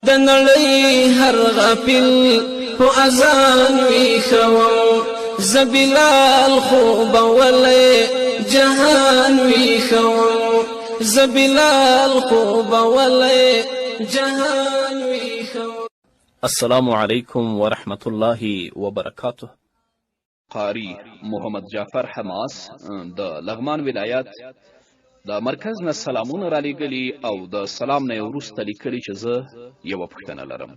د نړۍ هر غافل په اذان ویښوم زه بلال خوب ولی جهان ویښوم زه بلال خوب ولی جهان ویښوم. السلام علیکم ورحمت الله وبرکاته. قاری محمد جعفر حماس د لغمان ولایت د مرکز نه سلامونه را لیږلي او د سلام نه یې وروسته لیکلي چې زه یوه پوښتنه لرم.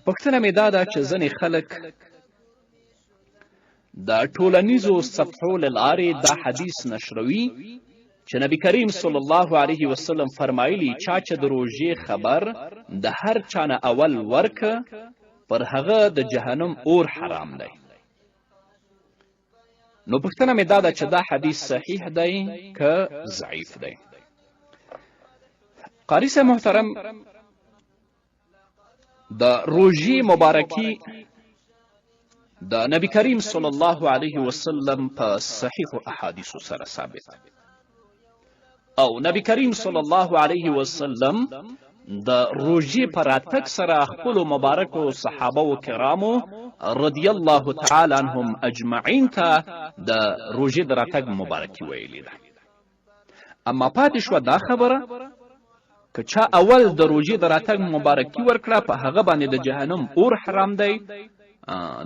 پوښتنه مې دا ده چې ځینې خلک د ټولنیزو صفحو له لارې دا حدیث نشروي چې نبی کریم صلی الله علیه وسلم فرمایلي چا چې د روژې خبر د هر چا نه اول ورکه پر هغه د جهنم اور حرام دی. نو پوښتنه مې دا ده چې دا حدیث صحیح دی که ضعیف دی. قاری صاحب محترم، د روژې مبارکي د نبی کریم صلی الله علیه وسلم په صحیحو احادیثو سره ثابت او نبی کریم صلی الله علیه وسلم د روژې په راتګ سره خپلو مبارکو صحابه و کرامو رضی الله تعالی عنهم اجمعین ته د روژې د راتګ مبارکي ویلې ده. اما پاتې شوه دا خبره که چا اول د روژې د راتګ مبارکي ورکړه په هغه باندې د جهنم اور حرام دی.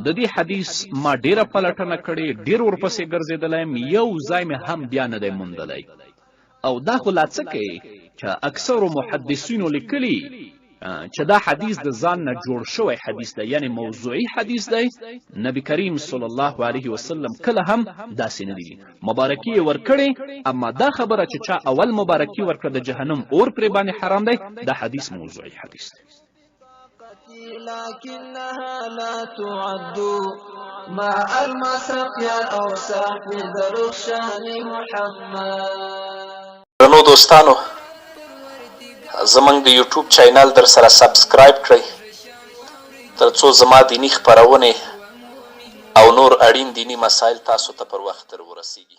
د دې حدیث ما ډیره پلټنه کړې، ډیر ورپسې ګرځېدلی یم، یو ځای مې هم بیا نه دی موندلی. او دا خو لا څه کوي چې اکثرو محدثینو لیکلي چې دا حدیث د ځان نه جوړ شوی حدیث دی، یعنی موضوعي حدیث دی. نبی کریم صلی الله علیه وسلم کله هم داسې نه دي مبارکي یې ورکړې. اما دا خبره چې چا اول مبارکي ورکړه د جهنم اور پرې باندې حرام دی، دا حدیث موضوعي حدیث دی. لكنها لا تعد مع المسق يا الأوساخ برخشان محمد. درنو دوستانو، زمونږ د یوټیوب چینل در سره سبسکرایب کړئ تر څو زما دینی خپرونې او نور اړین دینی مسایل تاسو ته پر وخت ورسیږي.